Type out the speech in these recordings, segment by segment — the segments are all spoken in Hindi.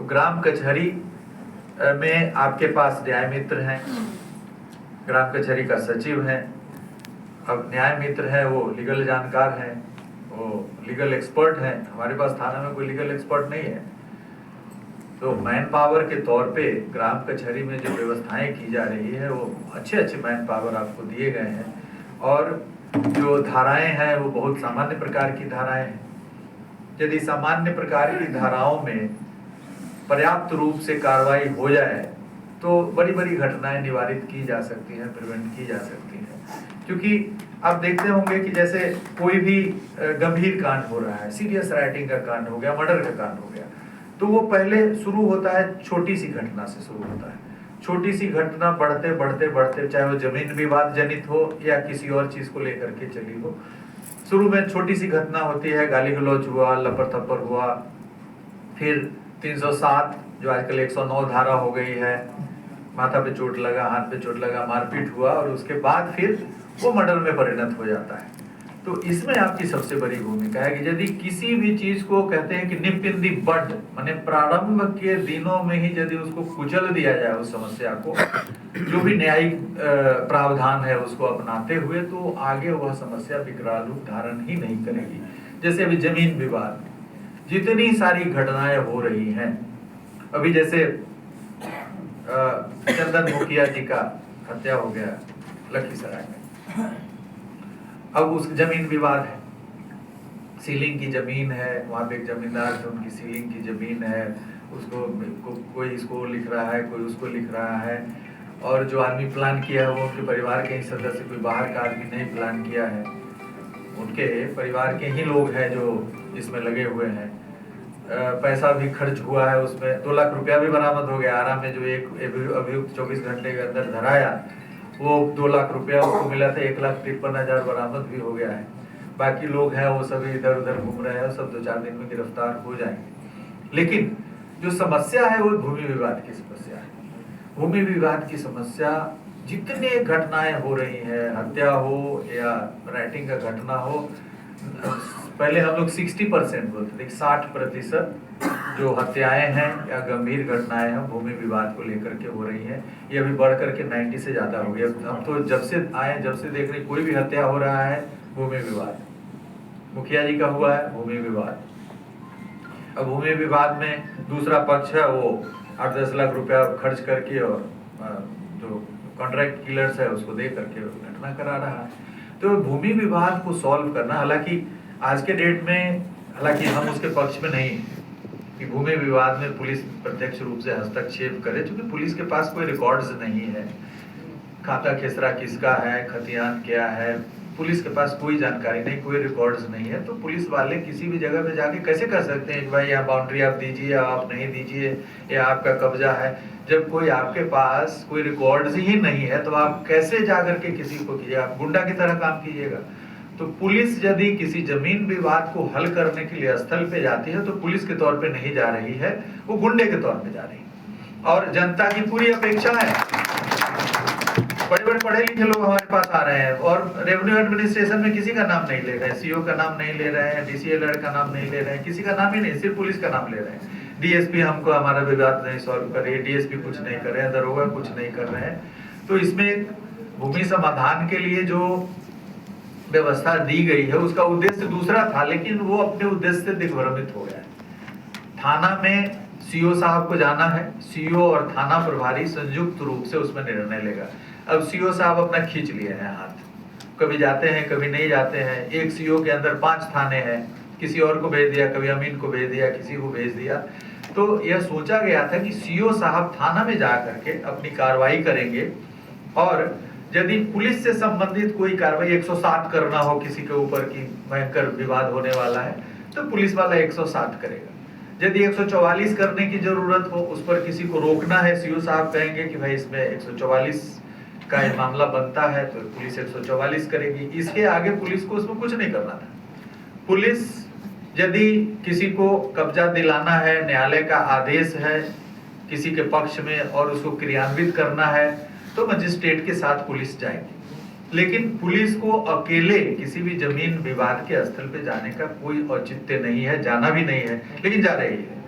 तो ग्राम कचहरी में आपके पास न्याय मित्र हैं, ग्राम कचहरी का सचिव है। अब न्याय मित्र है वो लीगल जानकार है, वो लीगल एक्सपर्ट है। हमारे पास थाना में कोई लीगल एक्सपर्ट नहीं है। तो मैन पावर के तौर पे ग्राम कचहरी में जो व्यवस्थाएं की जा रही है वो अच्छे मैन पावर आपको दिए गए हैं, और जो धाराएं हैं वो बहुत सामान्य प्रकार की धाराएं हैं। यदि सामान्य प्रकार की धाराओं में पर्याप्त रूप से कार्रवाई हो जाए तो बड़ी बड़ी घटनाएं निवारित की जा सकती हैं, प्रिवेंट की जा सकती हैं। क्योंकि आप देखते होंगे कि जैसे कोई भी गंभीर कांड हो रहा है, सीरियस राइटिंग का कांड हो गया, मर्डर का कांड हो गया, तो वो पहले शुरू होता है छोटी सी घटना से शुरू होता है। छोटी सी घटना बढ़ते बढ़ते बढ़ते, चाहे वो जमीन विवाद जनित हो या किसी और चीज को लेकर के चली हो, शुरू में छोटी सी घटना होती है, गाली गलौज हुआ, लपड़ थप्पड़ हुआ, फिर 307 जो आजकल 109 धारा हो गई है, माथा पे चोट लगा, हाथ पे चोट लगा, मारपीट हुआ, और उसके बाद फिर वो मर्डर में परिणत हो जाता है। तो इसमें आपकी सबसे बड़ी भूमिका है कि यदि किसी भी चीज को कहते हैं कि निप इन दी बड, माने प्रारंभ के दिनों में ही यदि उसको कुचल दिया जाए, उस समस्या को, जो भी न्यायिक प्रावधान है उसको अपनाते हुए, तो आगे वह समस्या विकराल रूप धारण ही नहीं करेगी। जैसे अभी जमीन विवाद, जितनी सारी घटनाएं हो रही हैं, अभी जैसे चंदन मुखिया जी का हत्या हो गया लखीसराय में, अब उस जमीन विवाद है, सीलिंग की जमीन है, वहां पे एक जमींदार थे, उनकी सीलिंग की जमीन है, उसको कोई इसको लिख रहा है, कोई उसको लिख रहा है, और जो आदमी प्लान किया है वो उनके परिवार के ही सदस्य, कोई बाहर का आदमी नहीं प्लान किया है, उनके परिवार के ही लोग हैं जो इसमें लगे हुए हैं। पैसा भी खर्च हुआ है, उसमें 2 लाख रुपया भी बरामद हो गया। आरा में जो एक अभियुक्त 24 घंटे के अंदर धराया, वो 2 लाख रुपया उसको मिला था, 1,53,000 बरामद भी हो गया है। बाकी लोग हैं वो सभी इधर उधर घूम रहे हैं, सब 2-4 दिन में गिरफ्तार हो जाएंगे। लेकिन जो समस्या है वो भूमि विवाद की समस्या है। भूमि विवाद की समस्या, जितने घटनाएं हो रही हैं, हत्या हो या राइटिंग का घटना हो, पहले हम लोग 60% बोलते थे, 60% जो हत्याएं हैं या गंभीर घटनाएं हैं भूमि विवाद को लेकर के हो रही हैं, ये अभी बढ़ करके 90 से ज्यादा हो गया। हम तो जब से आए, जब से देख रहे, कोई भी हत्या हो रहा है भूमि विवाद, मुखिया जी का हुआ है भूमि विवाद। अब भूमि विवाद में दूसरा पक्ष है वो 8-10 लाख रुपया खर्च करके और जो कॉन्ट्रैक्ट किलर्स है उसको दे करके घटना करा रहा है। तो भूमि विवाद को सॉल्व करना, हालांकि आज के डेट में, हालांकि हम उसके पक्ष में नहीं कि भूमि विवाद में पुलिस प्रत्यक्ष रूप से हस्तक्षेप करे, क्योंकि पुलिस के पास कोई रिकॉर्ड्स नहीं है, खाता खेसरा किसका है, खतियान क्या है, पुलिस के पास कोई जानकारी नहीं, कोई रिकॉर्ड्स नहीं है। तो पुलिस वाले किसी भी जगह पे जाके कैसे कर सकते हैं कि भाई यहाँ बाउंड्री आप दीजिए या आप नहीं दीजिए, या आपका कब्जा है, जब कोई आपके पास कोई रिकॉर्ड्स ही नहीं है, तो आप कैसे जाकर के किसी को कीजिएगा? आप गुंडा की तरह काम कीजिएगा। तो पुलिस यदि किसी जमीन विवाद को हल करने के लिए स्थल पे जाती है, तो पुलिस के तौर पे नहीं जा रही है, वो गुंडे के तौर पे जा रही है। और जनता की पूरी अपेक्षा है, बड़े पढ़े लिखे लोग हमारे पास आ रहे हैं और रेवेन्यू एडमिनिस्ट्रेशन में किसी का नाम नहीं ले रहे हैं, सीओ का नाम नहीं ले रहे हैं, डीसीएलआर का नाम नहीं ले रहे हैं, किसी का नाम ही नहीं, सिर्फ पुलिस का नाम ले रहे हैं। डीएसपी हमको हमारा विवाद नहीं सॉल्व कर रही है, डीएसपी कुछ नहीं कर रहे हैं, दरोगा कुछ नहीं कर रहे हैं। तो इसमें भूमि समाधान के लिए जो व्यवस्था दी गई है उसका उद्देश्य दूसरा था, लेकिन वो अपने उद्देश्य से दिग्भ्रमित हो गया है। थाना में सीओ साहब को जाना है, सीओ और थाना प्रभारी संयुक्त रूप से उसमें निर्णय लेगा। अब सीओ साहब अपना खींच लिए हैं हाथ, कभी जाते हैं कभी नहीं जाते हैं। एक सीओ के अंदर 5 थाने हैं, किसी और को भेज दिया, कभी अमीन को भेज दिया, किसी को भेज दिया। तो यह सोचा गया था कि सीओ साहब थाना में जा करके अपनी कार्रवाई करेंगे, और यदि पुलिस से संबंधित कोई कार्रवाई 160 करना हो किसी के ऊपर की भयंकर विवाद होने वाला है, तो पुलिस वाला 160 करेगा। यदि 144 करने की जरूरत हो, उस पर किसी को रोकना है, सीओ साहब कहेंगे कि भाई इसमें 144 का ये मामला बनता है, तो पुलिस 144 करेगी। इसके आगे पुलिस को उसमें कुछ नहीं करना था। पुलिस यदि किसी को कब्जा दिलाना है, न्यायालय का आदेश है किसी के पक्ष में और उसको क्रियान्वित करना है, तो मजिस्ट्रेट के साथ पुलिस जाएगी। लेकिन पुलिस को अकेले किसी भी जमीन विवाद के स्थल पे जाने का कोई औचित्य नहीं है, जाना भी नहीं है, लेकिन जा रही है।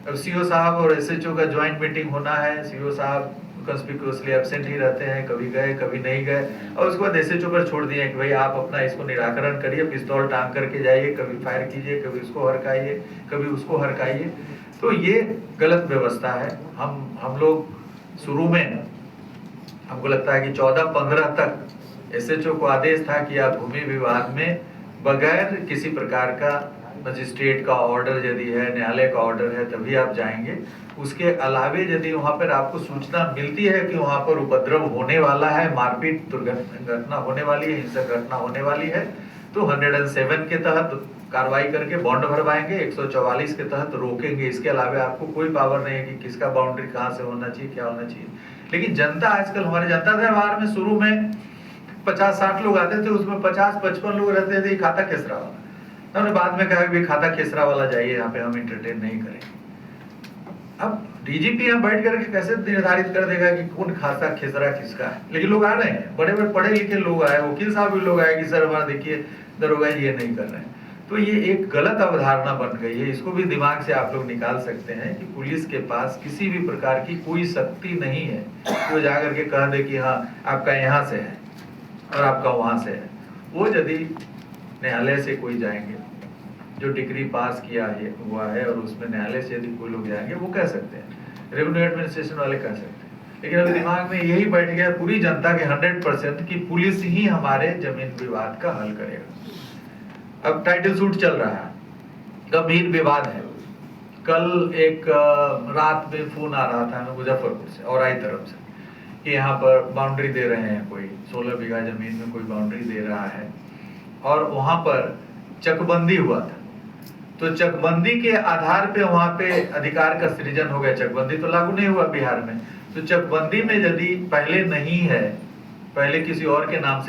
अब सीओ साहब और एसएचओ का ज्वाइंट मीटिंग होना है, सीओ साहब कंस्पिक्यूअसली एब्सेंट ही रहते हैं, कभी गए कभी नहीं गए, और उसके बाद एसएचओ पर छोड़ दिए कि भाई आप अपना इसको निराकरण करिए, पिस्तौल टांग करके जाइए, कभी फायर कीजिए, कभी उसको हरकाइए, कभी उसको हरकाइए। तो ये गलत व्यवस्था है। हम लोग शुरू में हमको लगता है कि 14-15 तक एसएचओ को आदेश था कि आप भूमि विवाद में बगैर किसी प्रकार का मजिस्ट्रेट का ऑर्डर यदि है, न्यायालय का ऑर्डर है, तभी आप जाएंगे। उसके अलावे यदि वहां पर आपको सूचना मिलती है कि वहां पर उपद्रव होने वाला है, मारपीट दुर्घटना होने वाली है, हिंसक घटना होने वाली है, तो 107 के तहत कार्रवाई करके बॉन्ड भरवाएंगे, 144 के तहत रोकेंगे। इसके अलावा आपको कोई पावर नहीं है कि किसका बाउंड्री कहाँ से होना चाहिए, क्या होना चाहिए। लेकिन जनता आजकल, हमारे जनता दरबार में शुरू में 50-60 लोग आते थे, उसमें 50-55 लोग रहते थे खाता खेसरा वाला। हमने बाद में कहा कि खाता खेसरा वाला जाइए, यहाँ पे हम इंटरटेन नहीं करेंगे। अब डीजीपी यहाँ बैठ करके कैसे निर्धारित कर देगा कि कौन खाता खेसरा किसका है? लेकिन लोग आ रहे हैं, बड़े बड़े पढ़े लिखे लोग आए, वकील साहब भी लोग आए कि सर हमारा देखिए दरोगा जी ये नहीं कर रहे हैं। तो ये एक गलत अवधारणा बन गई है। इसको भी दिमाग से आप लोग निकाल सकते हैं कि पुलिस के पास किसी भी प्रकार की कोई शक्ति नहीं है कि वो जाकर के कह दे कि हाँ आपका यहाँ से है और आपका वहां से है। वो यदि न्यायालय से कोई जाएंगे, जो डिग्री पास किया है हुआ है, और उसमें न्यायालय से यदि कोई लोग जाएंगे, वो कह सकते हैं, रेवेन्यू एडमिनिस्ट्रेशन वाले कह सकते हैं। लेकिन अभी दिमाग में यही बैठ गया पूरी जनता के 100% कि पुलिस ही हमारे जमीन विवाद का हल करेगा। अब टाइटल सूट चल रहा है, गंभीर विवाद है। कल एक रात में फोन आ रहा था मुजफ्फरपुर से और आई तरफ से कि यहाँ पर बाउंड्री दे रहे हैं, कोई 16 बीघा जमीन में कोई बाउंड्री दे रहा है, और वहां पर चकबंदी हुआ था। तो चकबंदी के आधार पे वहां पे अधिकार का सृजन हो गया। चकबंदी तो लागू नहीं हुआ बिहार में, तो चकबंदी में यदि पहले नहीं है, पहले किसी और के नाम से